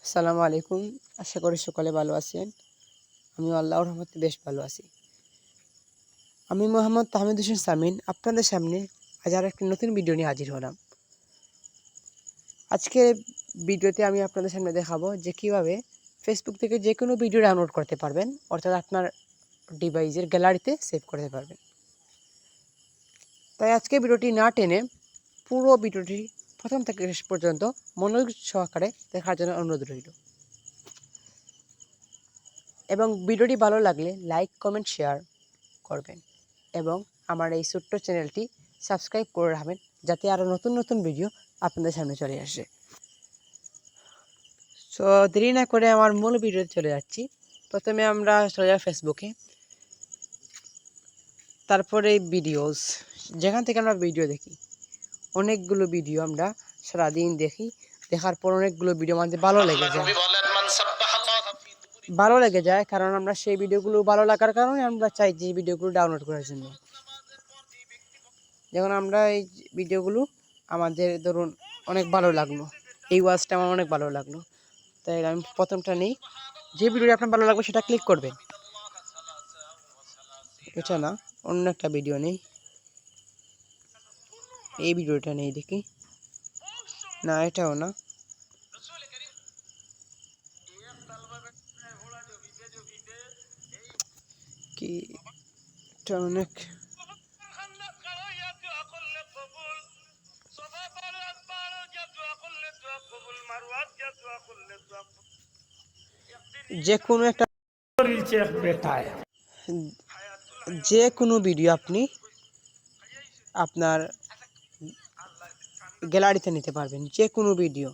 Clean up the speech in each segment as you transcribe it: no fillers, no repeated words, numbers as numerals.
আসসালামু আলাইকুম। আশা করি সকলে ভালো আছেন। আমি আল্লাহর রহমতে বেশ ভালো আছি। আমি মোহাম্মদ তাহমিদ হোসেন সামিন আপনাদের সামনে আজ আর একটি নতুন ভিডিও নিয়ে হাজির হলাম। আজকে ভিডিওতে আমি আপনাদের সামনে দেখাবো যে কিভাবে ফেসবুক থেকে যে কোনো ভিডিও ডাউনলোড করতে পারবেন, অর্থাৎ আপনার ডিভাইসের গ্যালারিতে সেভ করতে পারবেন। তাই আজকে ভিডিওটি না টেনে পুরো ভিডিওটি প্রথম থেকে শেষ পর্যন্ত মনোযোগ সহকারে দেখার জন্য অনুরোধ রইল। এবং ভিডিওটি ভালো লাগলে লাইক, কমেন্ট, শেয়ার করবেন এবং আমার এই ছোট্ট চ্যানেলটি সাবস্ক্রাইব করে রাখবেন, যাতে আরও নতুন নতুন ভিডিও আপনাদের সামনে চলে আসে। সো দেরি না করে আমার মূল ভিডিওতে চলে যাচ্ছি। প্রথমে আমরা চলে যাব ফেসবুকে, তারপরে ভিডিওস, যেখান থেকে আমরা ভিডিও দেখি। অনেকগুলো ভিডিও আমরা সারাদিন দেখি, দেখার পর অনেকগুলো ভিডিও আমাদের ভালো লেগে যায় কারণ আমরা সেই ভিডিওগুলো ভালো লাগার কারণে আমরা চাই যে ভিডিওগুলো ডাউনলোড করার জন্য। যখন আমরা এই ভিডিওগুলো আমাদের ধরুন অনেক ভালো লাগলো, এই ওয়াচটা আমার অনেক ভালো লাগলো, তাই আমি প্রথমটা নেই। যে ভিডিওটা আপনার ভালো লাগবে সেটা ক্লিক করবেন। এটা না, অন্য একটা ভিডিও নেই, এই ভিডিওটা নেই, দেখি। না, এটাও না। কি, এটা অনেক যে কোনো একটা যে কোনো ভিডিও আপনি আপনার গ্যালারিতে নিতে পারবেন, যে কোনো ভিডিও।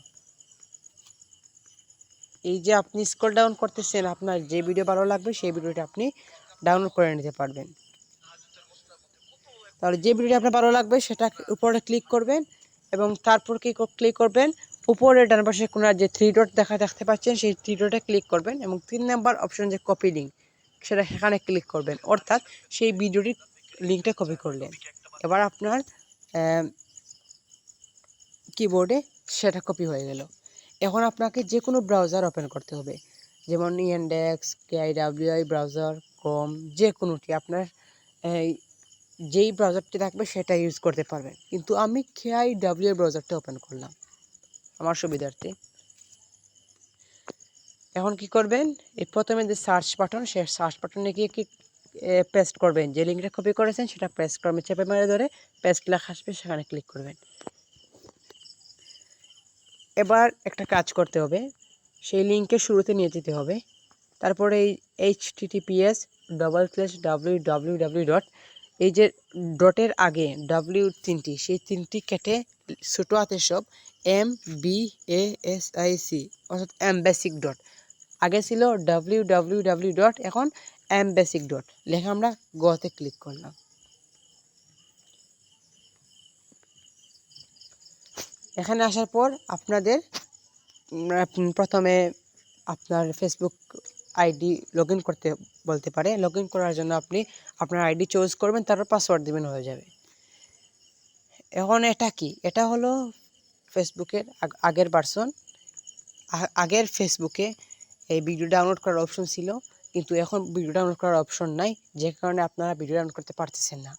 এই যে আপনি স্ক্রল ডাউন করতেছেন, আপনার যে ভিডিও ভালো লাগবে সেই ভিডিওটা আপনি ডাউনলোড করে নিতে পারবেন। তাহলে যে ভিডিওটা আপনার ভালো লাগবে সেটা উপরে ক্লিক করবেন এবং তারপর কি ক্লিক করবেন, উপরে ডান পাশে কোণার যে থ্রি ডট দেখতে পাচ্ছেন সেই থ্রি ডটে ক্লিক করবেন এবং 3 নাম্বার অপশন যে কপি লিঙ্ক, সেটা সেখানে ক্লিক করবেন, অর্থাৎ সেই ভিডিওটির লিঙ্কটা কপি করলেন। এবার আপনার কিবোর্ডে সেটা কপি হয়ে গেল। এখন আপনাকে যে কোনো ব্রাউজার ওপেন করতে হবে, যেমন ইয়ানডেক্স, KIWI ব্রাউজার, ক্রোম, যে কোনোটি আপনার যেই ব্রাউজারটি থাকবে সেটা ইউজ করতে পারবেন। কিন্তু আমি KIWI ব্রাউজারটা ওপেন করলাম আমার সুবিধার্থে। এখন কি করবেন, এই প্রথমে যে সার্চ বাটন, সেই সার্চ বাটনে গিয়ে কি পেস্ট করবেন, যে লিঙ্কটা কপি করেছেন সেটা পেস্ট করবেন, চেপে মেরে ধরে পেস্ট লেখা আসবে সেখানে ক্লিক করবেন। এবার একটা কাজ করতে হবে, সেই লিঙ্কের শুরুতে নিয়ে যেতে হবে, তারপরে এই https://www. এই যে ডটের আগে ডাব্লিউ তিনটি, সেই তিনটি কেটে ছোটো হাতের সব MBASIC, অর্থাৎ mBasic ডট। আগে ছিল www. এখন mBasic ডট লেখা আমরা গতে ক্লিক করলাম। এখানে আসার পর আপনাদের প্রথমে আপনার ফেসবুক আইডি লগ ইন করতে বলতে পারে। লগ ইন করার জন্য আপনি আপনার আইডি চুজ করবেন, তারপর পাসওয়ার্ড দেবেন, হয়ে যাবে। এখন এটা কি, এটা হলো ফেসবুকের আগের ভার্সন। আগের ফেসবুকে এই ভিডিও ডাউনলোড করার অপশন ছিল, কিন্তু এখন ভিডিও ডাউনলোড করার অপশন নাই, যে কারণে আপনারা ভিডিও ডাউনলোড করতে পারতেছেন না।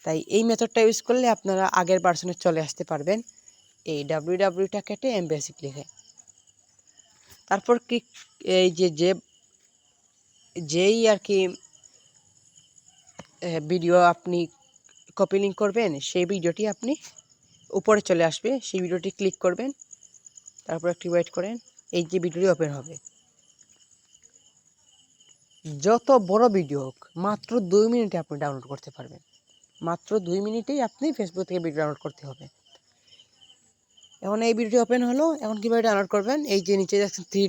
তাই এই মেথডটা ইউজ করলে আপনারা আগের ভার্সনে চলে আসতে পারবেন, এই www কেটে mBasic লিখে। তারপর কি, এই যেই আর কি ভিডিও আপনি কপি লিঙ্ক করবেন, সেই ভিডিওটি আপনি উপরে চলে আসবে, সেই ভিডিওটি ক্লিক করবেন, তারপর একটু ওয়েট করেন, এই যে ভিডিওটি ওপেন হবে। যত বড় ভিডিও হোক, মাত্র 2 মিনিটে আপনি ডাউনলোড করতে পারবেন। মাত্র 2 মিনিটেই আপনি ফেসবুক থেকে ভিডিও ডাউনলোড করতে হবে। এখন এই ভিডিওটি ওপেন হলো, এখন কীভাবে ডাউনলোড করবেন, এই যে নিচে দেখছেন থ্রি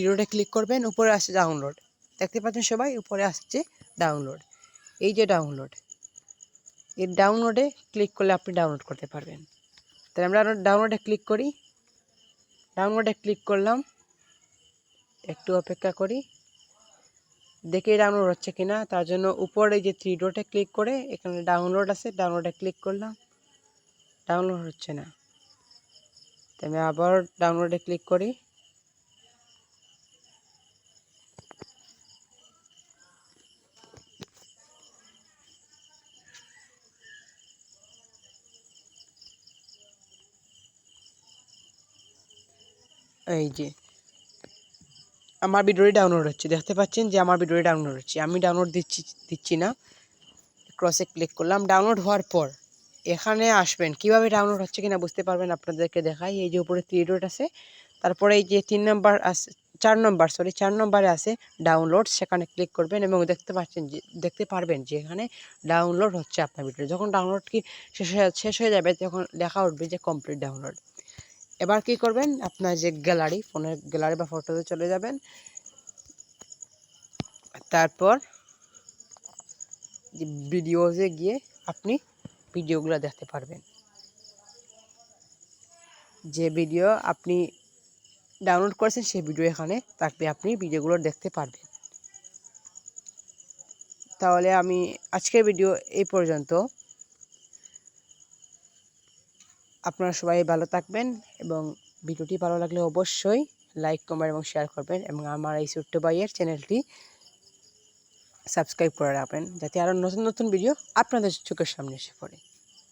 ডটে ক্লিক করবেন, উপরে আসছে ডাউনলোড, দেখতে পাচ্ছেন সবাই, উপরে আসছে ডাউনলোড। এই যে ডাউনলোড, এই ডাউনলোডে ক্লিক করলে আপনি ডাউনলোড করতে পারবেন। তাহলে আমরা ডাউনলোডে ক্লিক করি, ডাউনলোডে ক্লিক করলাম, একটু অপেক্ষা করি, দেখি ডাউনলোড হচ্ছে কিনা। তার জন্য উপরে যে থ্রি ডটে ক্লিক করে এখানে ডাউনলোড আছে, ডাউনলোডে ক্লিক করলাম, ডাউনলোড হচ্ছে না। তাই আমি আবার ডাউনলোডে ক্লিক করি, এই যে আমার ভিডিওটি ডাউনলোড হচ্ছে, দেখতে পাচ্ছেন যে আমার ভিডিওটি ডাউনলোড হচ্ছে। আমি ডাউনলোড দিচ্ছি না, ক্রসে ক্লিক করলাম। ডাউনলোড হওয়ার পর এখানে আসবেন, কিভাবে ডাউনলোড হচ্ছে কিনা বুঝতে পারবেন। আপনাদেরকে দেখাই, এই যে উপরে 3 ডট আছে, তারপরে এই যে 3 নম্বর আছে, 4 নম্বরে আছে ডাউনলোড, সেখানে ক্লিক করবেন এবং দেখতে পারবেন যে এখানে ডাউনলোড হচ্ছে আপনার ভিডিও। যখন ডাউনলোড কি শেষ হয়ে যাবে তখন লেখা উঠবে যে কমপ্লিট ডাউনলোড। এবার কি করবেন, আপনার যে গ্যালারি, ফোনের গ্যালারি বা ফটোতে চলে যাবেন। তারপর ভিডিওতে গিয়ে আপনি ভিডিওগুলো দেখতে পারবেন। যে ভিডিও আপনি ডাউনলোড করেছেন সেই ভিডিও এখানে থাকবে, আপনি ভিডিওগুলো দেখতে পারবেন। তাহলে আমি আজকের ভিডিও এই পর্যন্ত। আপনারা সবাই ভালো থাকবেন এবং ভিডিওটি ভালো লাগলে অবশ্যই লাইক, কমেন্ট এবং শেয়ার করবেন এবং আমার এই ছোট্ট ভাইয়ের চ্যানেলটি সাবস্ক্রাইব করে রাখবেন, যাতে আরও নতুন নতুন ভিডিও আপনাদের চোখের সামনে এসে পড়ে।